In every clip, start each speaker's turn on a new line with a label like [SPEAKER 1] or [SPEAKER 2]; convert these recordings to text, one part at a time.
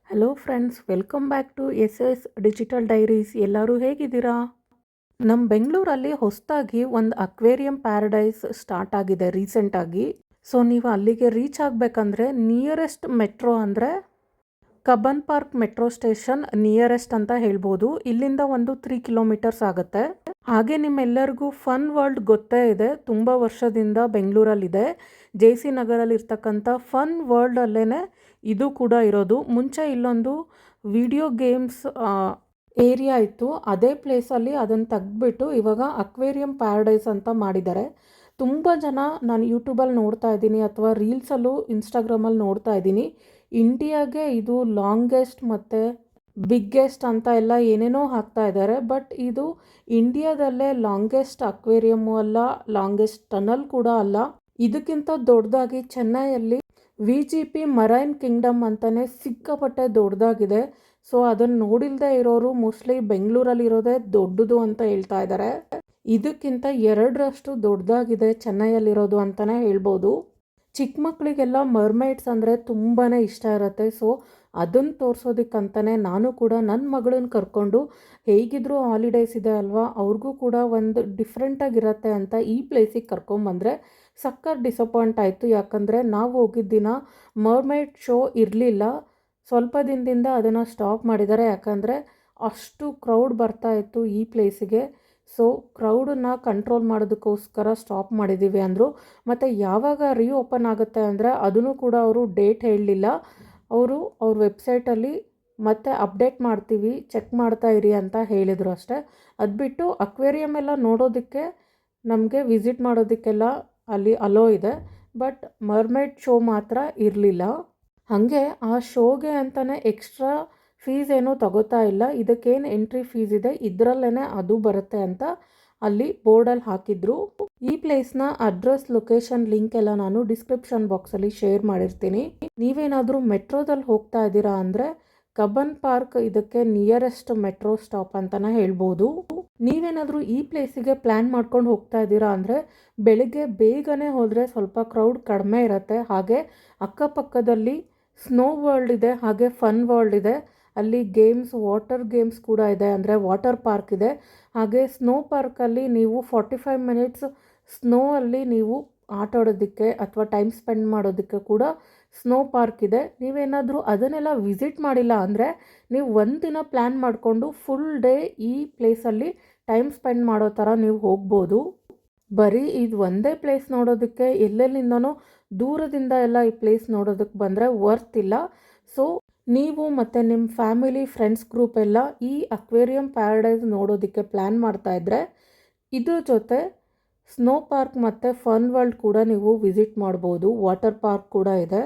[SPEAKER 1] Hello friends, welcome back to S S digital diaries. ಎಲ್ಲರೂ ಹೇಗಿದ್ದೀರಾ? ನಮ್ಮ ಬೆಂಗಳೂರಲ್ಲಿ ಹೊಸದಾಗಿ ಒಂದು ಅಕ್ವೇರಿಯಂ ಪ್ಯಾರಡೈಸ್ ಸ್ಟಾರ್ಟ್ ಆಗಿದೆ ರೀಸೆಂಟಾಗಿ. ಸೊ ನೀವು ಅಲ್ಲಿಗೆ ರೀಚ್ ಆಗಬೇಕಂದ್ರೆ ನಿಯರೆಸ್ಟ್ ಮೆಟ್ರೋ ಅಂದರೆ Cubbon park metro station nearest ಅಂತ ಹೇಳ್ಬೋದು. ಇಲ್ಲಿಂದ ಒಂದು 3 ಕಿಲೋಮೀಟರ್ಸ್ ಆಗುತ್ತೆ. ಹಾಗೆ ನಿಮ್ಮೆಲ್ಲರಿಗೂ ಫನ್ ವರ್ಲ್ಡ್ ಗೊತ್ತೇ ಇದೆ, ತುಂಬ ವರ್ಷದಿಂದ ಬೆಂಗಳೂರಲ್ಲಿದೆ. JC ನಗರಲ್ಲಿ ಇರ್ತಕ್ಕಂಥ ಫನ್ ವರ್ಲ್ಡ್ ಅಲ್ಲೇ ಇದು ಕೂಡ ಇರೋದು. ಮುಂಚೆ ಇಲ್ಲೊಂದು ವಿಡಿಯೋ ಗೇಮ್ಸ್ ಏರಿಯಾ ಇತ್ತು, ಅದೇ ಪ್ಲೇಸಲ್ಲಿ ಅದನ್ನು ತೆಗೆದ್ಬಿಟ್ಟು ಇವಾಗ ಅಕ್ವೇರಿಯಂ ಪ್ಯಾರಡೈಸ್ ಅಂತ ಮಾಡಿದ್ದಾರೆ. ತುಂಬ ಜನ ನಾನು ಯೂಟ್ಯೂಬಲ್ಲಿ ನೋಡ್ತಾ ಇದ್ದೀನಿ ಅಥವಾ ರೀಲ್ಸಲ್ಲೂ ಇನ್ಸ್ಟಾಗ್ರಾಮಲ್ಲಿ ನೋಡ್ತಾ ಇದ್ದೀನಿ, ಇಂಡಿಯಾಗೆ ಇದು ಲಾಂಗೆಸ್ಟ್ ಮತ್ತು ಬಿಗ್ಗೆಸ್ಟ್ ಅಂತ ಎಲ್ಲ ಏನೇನೋ ಹಾಕ್ತಾ ಇದ್ದಾರೆ. ಬಟ್ ಇದು ಇಂಡಿಯಾದಲ್ಲೇ ಲಾಂಗೆಸ್ಟ್ ಅಕ್ವೇರಿಯಮ್ಮು ಅಲ್ಲ, ಲಾಂಗೆಸ್ಟ್ ಟನಲ್ ಕೂಡ ಅಲ್ಲ. ಇದಕ್ಕಿಂತ ದೊಡ್ಡದಾಗಿ ಚೆನ್ನೈಯಲ್ಲಿ VGP ಮರೈನ್ ಕಿಂಗ್ಡಮ್ ಅಂತಲೇ ಸಿಕ್ಕಾಪಟ್ಟೆ ದೊಡ್ಡದಾಗಿದೆ. ಸೊ ಅದನ್ನು ನೋಡಿಲ್ಲದೆ ಇರೋರು ಮೋಸ್ಟ್ಲಿ ಬೆಂಗಳೂರಲ್ಲಿರೋದೇ ದೊಡ್ಡದು ಅಂತ ಹೇಳ್ತಾ ಇದ್ದಾರೆ. ಇದಕ್ಕಿಂತ 2ರಷ್ಟು ದೊಡ್ಡದಾಗಿದೆ ಚೆನ್ನೈಯಲ್ಲಿರೋದು ಅಂತಲೇ ಹೇಳ್ಬೋದು. ಚಿಕ್ಕ ಮಕ್ಕಳಿಗೆಲ್ಲ ಮರ್ಮೈಡ್ಸ್ ಅಂದರೆ ತುಂಬಾ ಇಷ್ಟ ಇರುತ್ತೆ. ಸೊ ಅದನ್ನು ತೋರಿಸೋದಕ್ಕಂತಲೇ ನಾನು ಕೂಡ ನನ್ನ ಮಗಳನ್ನ ಕರ್ಕೊಂಡು, ಹೇಗಿದ್ದರೂ ಹಾಲಿಡೇಸ್ ಇದೆ ಅಲ್ವಾ, ಅವ್ರಿಗೂ ಕೂಡ ಒಂದು ಡಿಫ್ರೆಂಟಾಗಿರುತ್ತೆ ಅಂತ ಈ ಪ್ಲೇಸಿಗೆ ಕರ್ಕೊಂಬಂದರೆ ಸಖತ್ ಡಿಸಪಾಯಿಂಟ್ ಆಯಿತು. ಯಾಕಂದರೆ ನಾವು ಹೋಗಿದ್ದ ದಿನ ಮರ್ಮೈಡ್ ಶೋ ಇರಲಿಲ್ಲ, ಸ್ವಲ್ಪ ದಿನದಿಂದ ಅದನ್ನು ಸ್ಟಾಪ್ ಮಾಡಿದ್ದಾರೆ. ಯಾಕಂದರೆ ಅಷ್ಟು ಕ್ರೌಡ್ ಬರ್ತಾಯಿತ್ತು ಈ ಪ್ಲೇಸಿಗೆ. ಸೊ ಕ್ರೌಡನ್ನು ಕಂಟ್ರೋಲ್ ಮಾಡೋದಕ್ಕೋಸ್ಕರ ಸ್ಟಾಪ್ ಮಾಡಿದ್ದೀವಿ ಅಂದರು. ಮತ್ತು ಯಾವಾಗ ರೀಓಪನ್ ಆಗುತ್ತೆ ಅಂದರೆ ಅದನ್ನು ಕೂಡ ಅವರು ಡೇಟ್ ಹೇಳಲಿಲ್ಲ. ಅವ್ರ ವೆಬ್ಸೈಟಲ್ಲಿ ಮತ್ತೆ ಅಪ್ಡೇಟ್ ಮಾಡ್ತೀವಿ, ಚೆಕ್ ಮಾಡ್ತಾ ಇರಿ ಅಂತ ಹೇಳಿದರು ಅಷ್ಟೇ. ಅದು ಬಿಟ್ಟು ಅಕ್ವೇರಿಯಮ್ ಎಲ್ಲ ನೋಡೋದಕ್ಕೆ ನಮಗೆ ವಿಸಿಟ್ ಮಾಡೋದಕ್ಕೆಲ್ಲ ಅಲ್ಲಿ ಅಲೋ ಇದೆ. ಬಟ್ ಮರ್ಮೈಡ್ ಶೋ ಮಾತ್ರ ಇರಲಿಲ್ಲ. ಹಾಗೆ ಆ ಶೋಗೆ ಅಂತಲೇ ಎಕ್ಸ್ಟ್ರಾ ಫೀಸ್ ಏನೂ ತಗೋತಾ ಇಲ್ಲ. ಇದಕ್ಕೇನು ಎಂಟ್ರಿ ಫೀಸ್ ಇದೆ ಇದರಲ್ಲೇ ಅದು ಬರುತ್ತೆ ಅಂತ ಅಲ್ಲಿ ಬೋರ್ಡಲ್ಲಿ ಹಾಕಿದ್ರು. ಈ ಪ್ಲೇಸ್ನ ಅಡ್ರೆಸ್, ಲೊಕೇಶನ್, ಲಿಂಕ್ ಎಲ್ಲ ನಾನು ಡಿಸ್ಕ್ರಿಪ್ಷನ್ ಬಾಕ್ಸಲ್ಲಿ ಶೇರ್ ಮಾಡಿರ್ತೀನಿ. ನೀವೇನಾದರೂ ಮೆಟ್ರೋದಲ್ಲಿ ಹೋಗ್ತಾ ಇದ್ದೀರಾ ಅಂದರೆ ಕಬ್ಬನ್ ಪಾರ್ಕ್ ಇದಕ್ಕೆ ನಿಯರೆಸ್ಟ್ ಮೆಟ್ರೋ ಸ್ಟಾಪ್ ಅಂತಲೇ ಹೇಳ್ಬೋದು. ನೀವೇನಾದರೂ ಈ ಪ್ಲೇಸಿಗೆ ಪ್ಲ್ಯಾನ್ ಮಾಡ್ಕೊಂಡು ಹೋಗ್ತಾ ಇದ್ದೀರಾ ಅಂದರೆ ಬೆಳಗ್ಗೆ ಬೇಗನೆ ಹೋದರೆ ಸ್ವಲ್ಪ ಕ್ರೌಡ್ ಕಡಿಮೆ ಇರುತ್ತೆ. ಹಾಗೆ ಅಕ್ಕಪಕ್ಕದಲ್ಲಿ ಸ್ನೋ ವರ್ಲ್ಡ್ ಇದೆ, ಹಾಗೆ ಫನ್ ವರ್ಲ್ಡ್ ಇದೆ. ಅಲ್ಲಿ ಗೇಮ್ಸ್, ವಾಟರ್ ಗೇಮ್ಸ್ ಕೂಡ ಇದೆ, ಅಂದರೆ ವಾಟರ್ ಪಾರ್ಕ್ ಇದೆ. ಹಾಗೆ ಸ್ನೋ ಪಾರ್ಕಲ್ಲಿ ನೀವು 45 ಮಿನಿಟ್ಸ್ ಸ್ನೋ ಅಲ್ಲಿ ನೀವು ಆಟ ಆಡೋದಕ್ಕೆ ಅಥವಾ ಟೈಮ್ ಸ್ಪೆಂಡ್ ಮಾಡೋದಕ್ಕೆ ಕೂಡ ಸ್ನೋ ಪಾರ್ಕ್ ಇದೆ. ನೀವೇನಾದರೂ ಅದನ್ನೆಲ್ಲ ವಿಸಿಟ್ ಮಾಡಿಲ್ಲ ಅಂದರೆ ನೀವು ಒಂದಿನ ಪ್ಲ್ಯಾನ್ ಮಾಡಿಕೊಂಡು ಫುಲ್ ಡೇ ಈ ಪ್ಲೇಸಲ್ಲಿ ಟೈಮ್ ಸ್ಪೆಂಡ್ ಮಾಡೋ ಥರ ನೀವು ಹೋಗ್ಬೋದು. ಬರೀ ಇದು ಒಂದೇ ಪ್ಲೇಸ್ ನೋಡೋದಕ್ಕೆ ಎಲ್ಲೆಲ್ಲಿಂದನೋ ದೂರದಿಂದ ಎಲ್ಲ ಈ ಪ್ಲೇಸ್ ನೋಡೋದಕ್ಕೆ ಬಂದರೆ ವರ್ತ್ ಇಲ್ಲ. ಸೊ ನೀವು ಮತ್ತು ನಿಮ್ಮ ಫ್ಯಾಮಿಲಿ, ಫ್ರೆಂಡ್ಸ್ ಗ್ರೂಪ್ ಎಲ್ಲ ಈ ಅಕ್ವೇರಿಯಂ ಪ್ಯಾರಡೈಸ್ ನೋಡೋದಕ್ಕೆ ಪ್ಲ್ಯಾನ್ ಮಾಡ್ತಾಯಿದ್ರೆ ಇದ್ರ ಜೊತೆ ಸ್ನೋ ಪಾರ್ಕ್ ಮತ್ತು ಫನ್ ವರ್ಲ್ಡ್ ಕೂಡ ನೀವು ವಿಸಿಟ್ ಮಾಡ್ಬೋದು. ವಾಟರ್ ಪಾರ್ಕ್ ಕೂಡ ಇದೆ.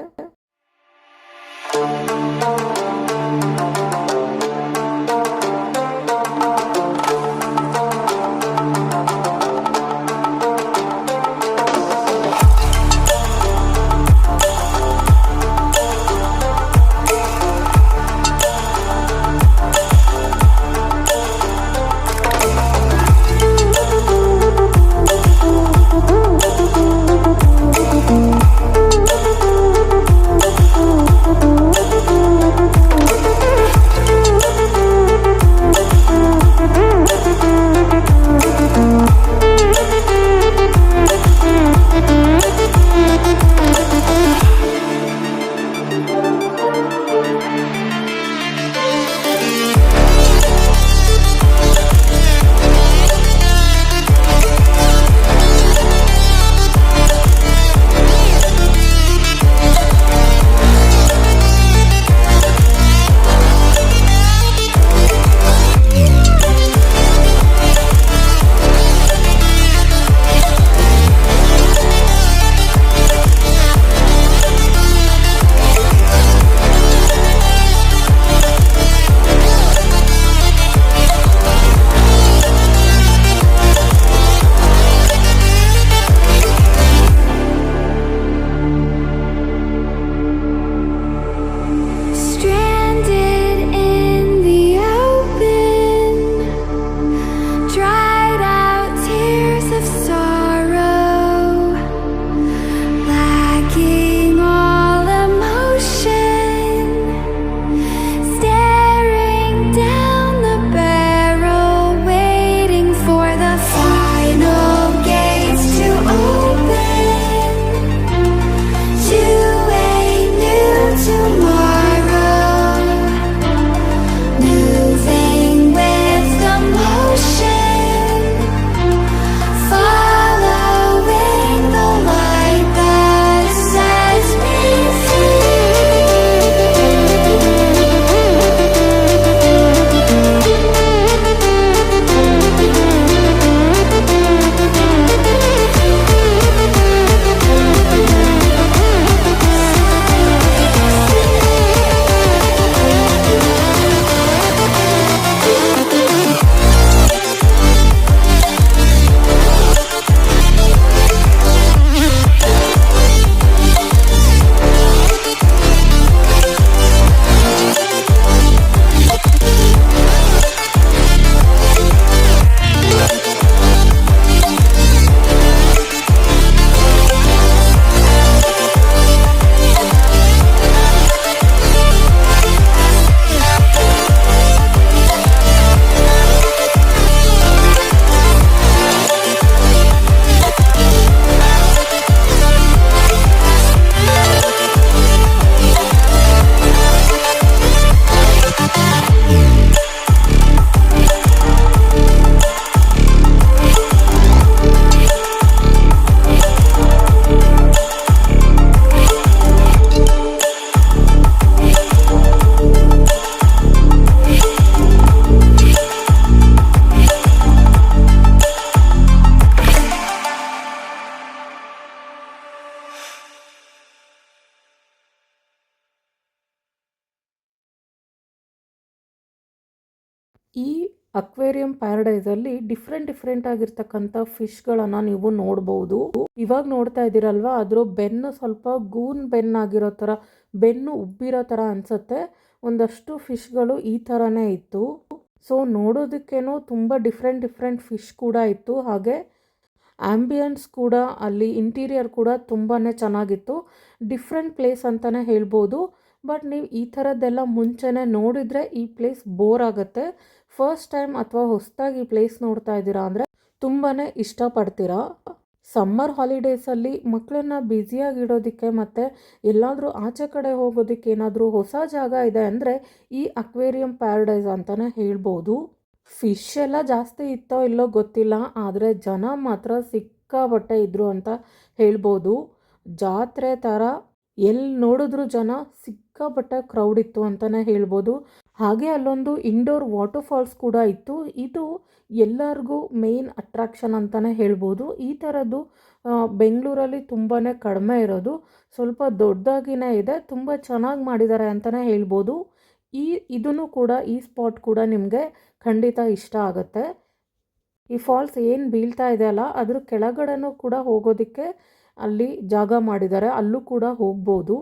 [SPEAKER 1] ಈ ಅಕ್ವೇರಿಯಂ ಪ್ಯಾರಡೈಸಲ್ಲಿ ಡಿಫ್ರೆಂಟ್ ಆಗಿರ್ತಕ್ಕಂಥ ಫಿಶ್ಗಳನ್ನು ನೀವು ನೋಡ್ಬೋದು. ಇವಾಗ ನೋಡ್ತಾ ಇದ್ದೀರಲ್ವಾ, ಅದ್ರ ಬೆನ್ನು ಸ್ವಲ್ಪ ಗೂನ್ ಬೆನ್ನಾಗಿರೋ ಥರ, ಬೆನ್ನು ಉಬ್ಬಿರೋ ಥರ ಅನಿಸುತ್ತೆ. ಒಂದಷ್ಟು ಫಿಶ್ಗಳು ಈ ಥರನೇ ಇತ್ತು. ಸೊ ನೋಡೋದಕ್ಕೇನೋ ತುಂಬ ಡಿಫ್ರೆಂಟ್ ಫಿಶ್ ಕೂಡ ಇತ್ತು. ಹಾಗೆ ಆ್ಯಂಬಿಯನ್ಸ್ ಕೂಡ, ಅಲ್ಲಿ ಇಂಟೀರಿಯರ್ ಕೂಡ ತುಂಬಾ ಚೆನ್ನಾಗಿತ್ತು. ಡಿಫ್ರೆಂಟ್ ಪ್ಲೇಸ್ ಅಂತಲೇ ಹೇಳ್ಬೋದು. ಬಟ್ ನೀವು ಈ ಥರದ್ದೆಲ್ಲ ಮುಂಚೆನೇ ನೋಡಿದರೆ ಈ ಪ್ಲೇಸ್ ಬೋರ್ ಆಗುತ್ತೆ. ಫಸ್ಟ್ ಟೈಮ್ ಅಥವಾ ಹೊಸದಾಗಿ ಈ ಪ್ಲೇಸ್ ನೋಡ್ತಾ ಇದ್ದೀರಾ ಅಂದರೆ ತುಂಬಾ ಇಷ್ಟಪಡ್ತೀರಾ. ಸಮ್ಮರ್ ಹಾಲಿಡೇಸಲ್ಲಿ ಮಕ್ಕಳನ್ನ ಬ್ಯುಸಿಯಾಗಿಡೋದಕ್ಕೆ ಮತ್ತು ಎಲ್ಲಾದರೂ ಆಚೆ ಕಡೆ ಹೋಗೋದಕ್ಕೆ ಏನಾದರೂ ಹೊಸ ಜಾಗ ಇದೆ ಅಂದರೆ ಈ ಅಕ್ವೇರಿಯಂ ಪ್ಯಾರಡೈಸ್ ಅಂತಲೇ ಹೇಳ್ಬೋದು. ಫಿಶ್ ಎಲ್ಲ ಜಾಸ್ತಿ ಇತ್ತೋ ಇಲ್ಲೋ ಗೊತ್ತಿಲ್ಲ, ಆದರೆ ಜನ ಮಾತ್ರ ಸಿಕ್ಕಾಬಟ್ಟೆ ಇದ್ದರು ಅಂತ ಹೇಳ್ಬೋದು. ಜಾತ್ರೆ ಥರ ಎಲ್ಲಿ ನೋಡಿದ್ರು ಜನ, ಸಿಕ್ಕಾಬಟ್ಟೆ ಕ್ರೌಡ್ ಇತ್ತು ಅಂತಲೇ ಹೇಳ್ಬೋದು. ಹಾಗೆ ಅಲ್ಲೊಂದು ಇಂಡೋರ್ ವಾಟರ್ ಫಾಲ್ಸ್ ಕೂಡ ಇತ್ತು. ಇದು ಎಲ್ಲರಿಗೂ ಮೇನ್ ಅಟ್ರಾಕ್ಷನ್ ಅಂತಲೇ ಹೇಳ್ಬೋದು. ಈ ಥರದ್ದು ಬೆಂಗಳೂರಲ್ಲಿ ತುಂಬಾ ಕಡಿಮೆ ಇರೋದು, ಸ್ವಲ್ಪ ದೊಡ್ಡದಾಗಿಯೇ ಇದೆ, ತುಂಬ ಚೆನ್ನಾಗಿ ಮಾಡಿದ್ದಾರೆ ಅಂತಲೇ ಹೇಳ್ಬೋದು. ಇದನ್ನು ಕೂಡ, ಈ ಸ್ಪಾಟ್ ಕೂಡ ನಿಮಗೆ ಖಂಡಿತ ಇಷ್ಟ ಆಗುತ್ತೆ. ಈ ಫಾಲ್ಸ್ ಏನು ಬೀಳ್ತಾ ಇದೆ ಅಲ್ಲ, ಅದ್ರ ಕೆಳಗಡೆನೂ ಕೂಡ ಹೋಗೋದಕ್ಕೆ ಅಲ್ಲಿ ಜಾಗ ಮಾಡಿದ್ದಾರೆ, ಅಲ್ಲೂ ಕೂಡ ಹೋಗ್ಬೋದು.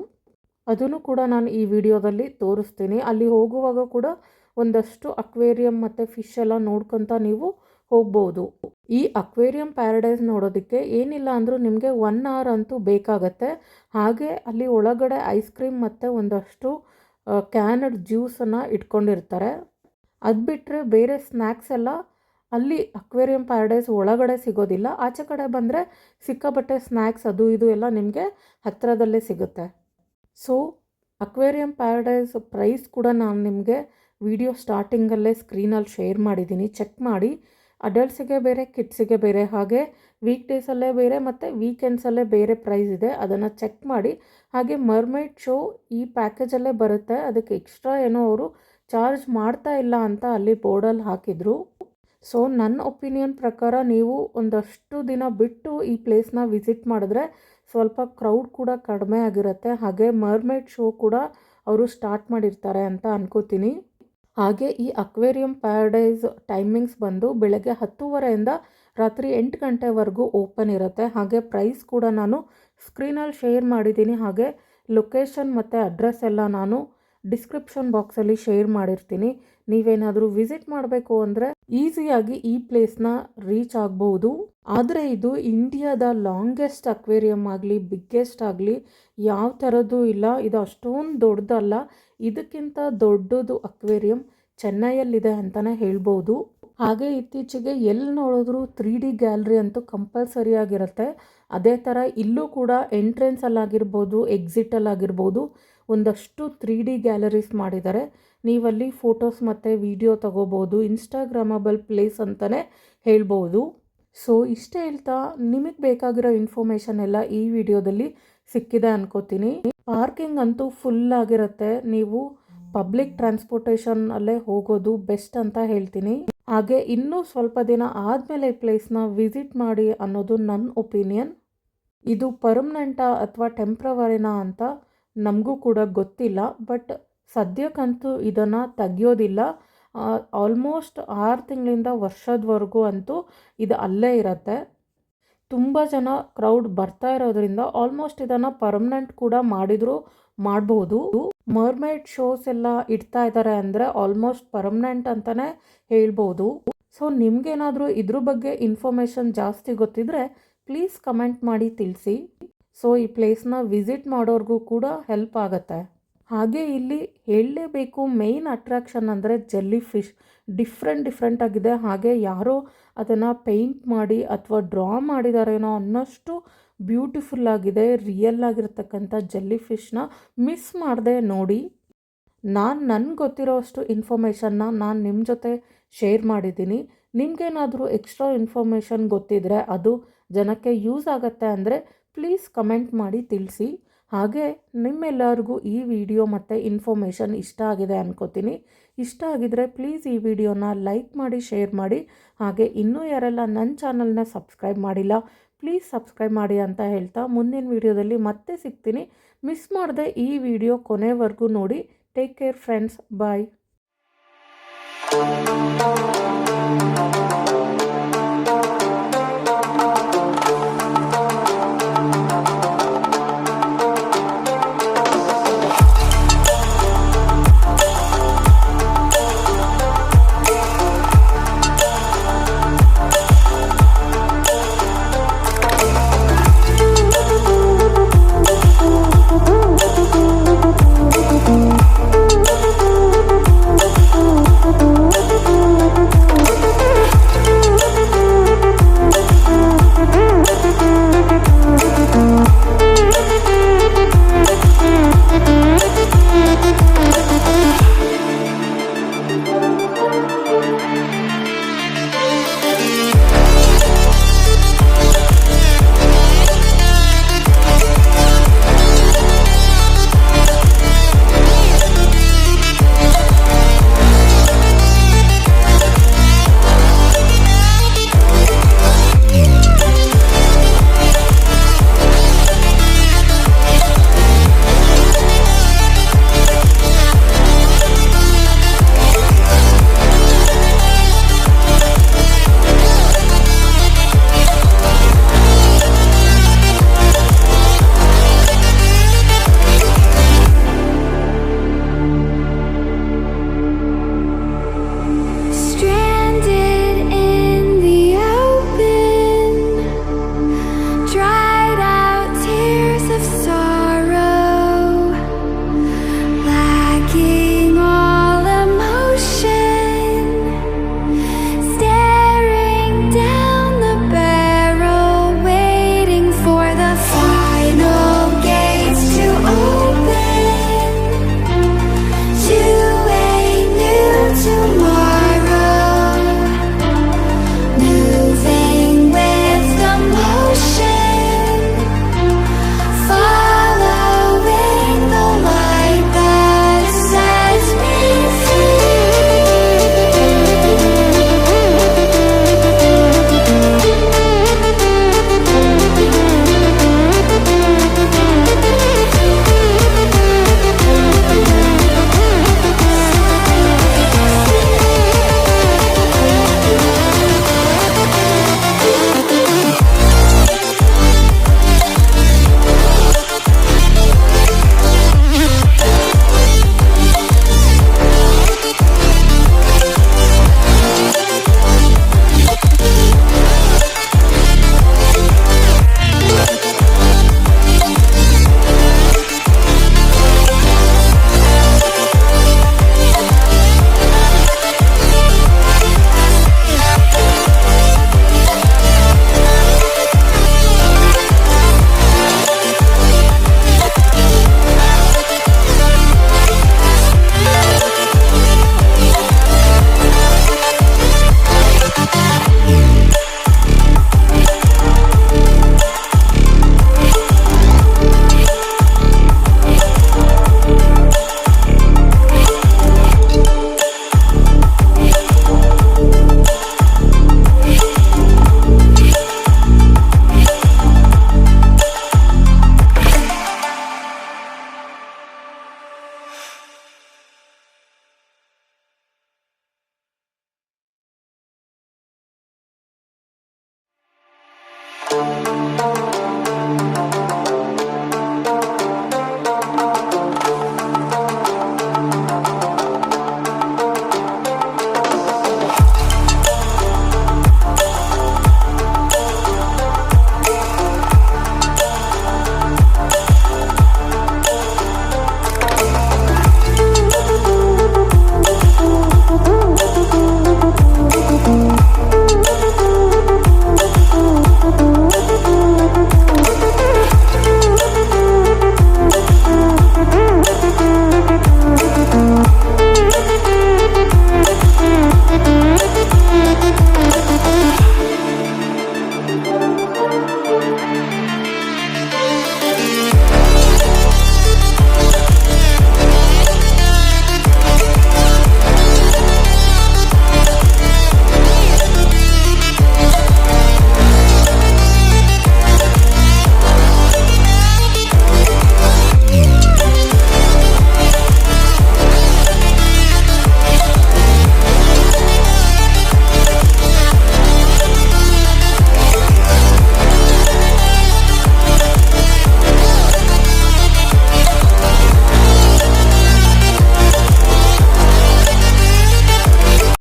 [SPEAKER 1] ಅದನ್ನು ಕೂಡ ನಾನು ಈ ವಿಡಿಯೋದಲ್ಲಿ ತೋರಿಸ್ತೀನಿ. ಅಲ್ಲಿ ಹೋಗುವಾಗ ಕೂಡ ಒಂದಷ್ಟು ಅಕ್ವೇರಿಯಂ ಮತ್ತು ಫಿಶ್ ಎಲ್ಲ ನೋಡ್ಕೊತ ನೀವು ಹೋಗ್ಬೋದು. ಈ ಅಕ್ವೇರಿಯಂ ಪ್ಯಾರಡೈಸ್ ನೋಡೋದಕ್ಕೆ ಏನಿಲ್ಲ ಅಂದರೂ ನಿಮಗೆ 1 hour ಅಂತೂ ಬೇಕಾಗತ್ತೆ. ಹಾಗೆ ಅಲ್ಲಿ ಒಳಗಡೆ ಐಸ್ ಕ್ರೀಮ್ ಮತ್ತು ಒಂದಷ್ಟು ಕ್ಯಾನಡ್ ಜ್ಯೂಸನ್ನು ಇಟ್ಕೊಂಡಿರ್ತಾರೆ. ಅದು ಬಿಟ್ಟರೆ ಬೇರೆ ಸ್ನ್ಯಾಕ್ಸ್ ಎಲ್ಲ ಅಲ್ಲಿ ಅಕ್ವೇರಿಯಂ ಪ್ಯಾರಡೈಸ್ ಒಳಗಡೆ ಸಿಗೋದಿಲ್ಲ. ಆಚೆ ಕಡೆ ಬಂದರೆ ಸಿಕ್ಕಾಬಟ್ಟೆ ಸ್ನ್ಯಾಕ್ಸ್ ಅದು ಇದು ಎಲ್ಲ ನಿಮಗೆ ಹತ್ತಿರದಲ್ಲೇ ಸಿಗುತ್ತೆ. ಸೊ ಅಕ್ವೇರಿಯಂ ಪ್ಯಾರಡೈಸ್ ಪ್ರೈಸ್ ಕೂಡ ನಾನು ನಿಮಗೆ ವಿಡಿಯೋ ಸ್ಟಾರ್ಟಿಂಗಲ್ಲೇ ಸ್ಕ್ರೀನಲ್ಲಿ ಶೇರ್ ಮಾಡಿದ್ದೀನಿ, ಚೆಕ್ ಮಾಡಿ. ಅಡಲ್ಟ್ಸಿಗೆ ಬೇರೆ, ಕಿಡ್ಸಿಗೆ ಬೇರೆ, ಹಾಗೆ ವೀಕ್ ಡೇಸಲ್ಲೇ ಬೇರೆ ಮತ್ತು ವೀಕೆಂಡ್ಸಲ್ಲೇ ಬೇರೆ ಪ್ರೈಸ್ ಇದೆ, ಅದನ್ನು ಚೆಕ್ ಮಾಡಿ. ಹಾಗೆ ಮರ್ಮೈಡ್ ಶೋ ಈ ಪ್ಯಾಕೇಜಲ್ಲೇ ಬರುತ್ತೆ, ಅದಕ್ಕೆ ಎಕ್ಸ್ಟ್ರಾ ಏನೋ ಅವರು ಚಾರ್ಜ್ ಮಾಡ್ತಾ ಇಲ್ಲ ಅಂತ ಅಲ್ಲಿ ಬೋರ್ಡಲ್ಲಿ ಹಾಕಿದರು. ಸೊ ನನ್ನ ಒಪಿನಿಯನ್ ಪ್ರಕಾರ ನೀವು ಒಂದಷ್ಟು ದಿನ ಬಿಟ್ಟು ಈ ಪ್ಲೇಸ್ನ ವಿಸಿಟ್ ಮಾಡಿದ್ರೆ ಸ್ವಲ್ಪ ಕ್ರೌಡ್ ಕೂಡ ಕಡಿಮೆ ಆಗಿರುತ್ತೆ. ಹಾಗೆ ಮರ್ಮೈಡ್ ಶೋ ಕೂಡ ಅವರು ಸ್ಟಾರ್ಟ್ ಮಾಡಿರ್ತಾರೆ ಅಂತ ಅನ್ಕೋತೀನಿ. ಹಾಗೆ ಈ ಅಕ್ವೇರಿಯಂ ಪ್ಯಾರಡೈಸ್ ಟೈಮಿಂಗ್ಸ್ ಬಂದು ಬೆಳಗ್ಗೆ 10:30 ರಾತ್ರಿ 8 ಗಂಟೆವರೆಗೂ ಓಪನ್ ಇರುತ್ತೆ. ಹಾಗೆ ಪ್ರೈಸ್ ಕೂಡ ನಾನು ಸ್ಕ್ರೀನಲ್ಲಿ ಶೇರ್ ಮಾಡಿದ್ದೀನಿ. ಹಾಗೆ ಲೊಕೇಶನ್ ಮತ್ತು ಅಡ್ರೆಸ್ ಎಲ್ಲ ನಾನು ಡಿಸ್ಕ್ರಿಪ್ಷನ್ ಬಾಕ್ಸಲ್ಲಿ ಶೇರ್ ಮಾಡಿರ್ತೀನಿ. ನೀವೇನಾದರೂ ವಿಸಿಟ್ ಮಾಡಬೇಕು ಅಂದರೆ ಈಸಿಯಾಗಿ ಈ ಪ್ಲೇಸ್ನ ರೀಚ್ ಆಗ್ಬೋದು. ಆದರೆ ಇದು ಇಂಡಿಯಾದ ಲಾಂಗೆಸ್ಟ್ ಅಕ್ವೇರಿಯಂ ಆಗಲಿ, ಬಿಗ್ಗೆಸ್ಟ್ ಆಗಲಿ ಯಾವ ಥರದ್ದು ಇಲ್ಲ. ಇದು ಅಷ್ಟೊಂದು ದೊಡ್ಡದಲ್ಲ. ಇದಕ್ಕಿಂತ ದೊಡ್ಡದು ಅಕ್ವೇರಿಯಂ ಚೆನ್ನೈಯಲ್ಲಿದೆ ಅಂತಲೇ ಹೇಳ್ಬೋದು. ಹಾಗೆ ಇತ್ತೀಚೆಗೆ ಎಲ್ಲಿ ನೋಡಿದ್ರು 3D ಗ್ಯಾಲರಿ ಅಂತೂ ಕಂಪಲ್ಸರಿ ಆಗಿರುತ್ತೆ. ಅದೇ ಥರ ಇಲ್ಲೂ ಕೂಡ ಎಂಟ್ರೆನ್ಸಲ್ಲಾಗಿರ್ಬೋದು, ಎಕ್ಸಿಟಲ್ಲಾಗಿರ್ಬೋದು ಒಂದಷ್ಟು 3D ಗ್ಯಾಲರೀಸ್ ಮಾಡಿದ್ದಾರೆ. ನೀವಲ್ಲಿ ಫೋಟೋಸ್ ಮತ್ತು ವಿಡಿಯೋ ತಗೋಬೋದು. ಇನ್ಸ್ಟಾಗ್ರಾಮಬಲ್ ಪ್ಲೇಸ್ ಅಂತಲೇ ಹೇಳ್ಬೋದು. ಸೊ ಇಷ್ಟೇ ಹೇಳ್ತಾ ನಿಮಗೆ ಬೇಕಾಗಿರೋ ಇನ್ಫಾರ್ಮೇಷನ್ ಎಲ್ಲ ಈ ವಿಡಿಯೋದಲ್ಲಿ ಸಿಕ್ಕಿದೆ ಅನ್ಕೋತೀನಿ. ಪಾರ್ಕಿಂಗ್ ಅಂತೂ ಫುಲ್ ಆಗಿರುತ್ತೆ. ನೀವು ಪಬ್ಲಿಕ್ ಟ್ರಾನ್ಸ್ಪೋರ್ಟೇಷನ್ ಅಲ್ಲೇ ಹೋಗೋದು ಬೆಸ್ಟ್ ಅಂತ ಹೇಳ್ತೀನಿ. ಹಾಗೆ ಇನ್ನೂ ಸ್ವಲ್ಪ ದಿನ ಆದಮೇಲೆ ಈ ಪ್ಲೇಸ್ನ ವಿಸಿಟ್ ಮಾಡಿ ಅನ್ನೋದು ನನ್ನ ಒಪಿನಿಯನ್. ಇದು ಪರ್ಮನೆಂಟಾ ಅಥವಾ ಟೆಂಪ್ರವರಿನಾ ಅಂತ ನಮಗೂ ಕೂಡ ಗೊತ್ತಿಲ್ಲ. ಬಟ್ ಸದ್ಯಕ್ಕಂತೂ ಇದನ್ನು ತೆಗಿಯೋದಿಲ್ಲ. ಆಲ್ಮೋಸ್ಟ್ 6 ತಿಂಗಳಿಂದ ವರ್ಷದವರೆಗೂ ಅಂತೂ ಇದು ಅಲ್ಲೇ ಇರುತ್ತೆ. ತುಂಬ ಜನ ಕ್ರೌಡ್ ಬರ್ತಾ ಇರೋದ್ರಿಂದ ಆಲ್ಮೋಸ್ಟ್ ಇದನ್ನು ಪರ್ಮನೆಂಟ್ ಕೂಡ ಮಾಡ್ಬೋದು. ಮರ್ಮೈಡ್ ಶೋಸ್ ಎಲ್ಲ ಇಡ್ತಾ ಇದ್ದಾರೆ ಅಂದರೆ ಆಲ್ಮೋಸ್ಟ್ ಪರ್ಮನೆಂಟ್ ಅಂತಲೇ ಹೇಳ್ಬೋದು. ಸೊ ನಿಮಗೇನಾದರೂ ಇದ್ರ ಬಗ್ಗೆ ಇನ್ಫಾರ್ಮೇಷನ್ ಜಾಸ್ತಿ ಗೊತ್ತಿದ್ರೆ ಪ್ಲೀಸ್ ಕಮೆಂಟ್ ಮಾಡಿ ತಿಳಿಸಿ. ಸೊ ಈ ಪ್ಲೇಸ್ನ ವಿಸಿಟ್ ಮಾಡೋರ್ಗೂ ಕೂಡ ಹೆಲ್ಪ್ ಆಗುತ್ತೆ. ಹಾಗೆ ಇಲ್ಲಿ ಹೇಳಲೇಬೇಕು, ಮೇನ್ ಅಟ್ರಾಕ್ಷನ್ ಅಂದರೆ ಜೆಲ್ಲಿ ಫಿಶ್ ಡಿಫ್ರೆಂಟ್ ಆಗಿದೆ. ಹಾಗೆ ಯಾರೋ ಅದನ್ನು ಪೇಂಟ್ ಮಾಡಿ ಅಥವಾ ಡ್ರಾ ಮಾಡಿದಾರೇನೋ ಅನ್ನೋಷ್ಟು ಬ್ಯೂಟಿಫುಲ್ ಆಗಿದೆ. ರಿಯಲ್ ಆಗಿರ್ತಕ್ಕಂಥ ಜೆಲ್ಲಿ ಫಿಶ್ನ ಮಿಸ್ ಮಾಡದೆ ನೋಡಿ. ನನಗೆ ಗೊತ್ತಿರೋ ಅಷ್ಟು ಇನ್ಫಾರ್ಮೇಷನ್ನ ನಾನು ನಿಮ್ಮ ಜೊತೆ ಶೇರ್ ಮಾಡಿದ್ದೀನಿ. ನಿಮಗೇನಾದರೂ ಎಕ್ಸ್ಟ್ರಾ ಇನ್ಫಾರ್ಮೇಷನ್ ಗೊತ್ತಿದ್ರೆ, ಅದು ಜನಕ್ಕೆ ಯೂಸ್ ಆಗುತ್ತೆ ಅಂದರೆ ಪ್ಲೀಸ್ ಕಮೆಂಟ್ ಮಾಡಿ ತಿಳಿಸಿ. ಹಾಗೆ ನಿಮ್ಮೆಲ್ಲರಿಗೂ ಈ ವಿಡಿಯೋ ಮತ್ತು ಇನ್ಫಾರ್ಮೇಷನ್ ಇಷ್ಟ ಆಗಿದೆ ಅನ್ಕೋತೀನಿ. ಇಷ್ಟ ಆಗಿದರೆ ಪ್ಲೀಸ್ ಈ ವಿಡಿಯೋನ ಲೈಕ್ ಮಾಡಿ, ಶೇರ್ ಮಾಡಿ. ಹಾಗೆ ಇನ್ನೂ ಯಾರೆಲ್ಲ ನನ್ನ ಚಾನಲ್ನ ಸಬ್ಸ್ಕ್ರೈಬ್ ಮಾಡಿಲ್ಲ ಪ್ಲೀಸ್ ಸಬ್ಸ್ಕ್ರೈಬ್ ಮಾಡಿ ಅಂತ ಹೇಳ್ತಾ ಮುಂದಿನ ವಿಡಿಯೋದಲ್ಲಿ ಮತ್ತೆ ಸಿಗ್ತೀನಿ. ಮಿಸ್ ಮಾಡದೆ ಈ ವಿಡಿಯೋ ಕೊನೆವರೆಗೂ ನೋಡಿ. ಟೇಕ್ ಕೇರ್ ಫ್ರೆಂಡ್ಸ್, ಬಾಯ್.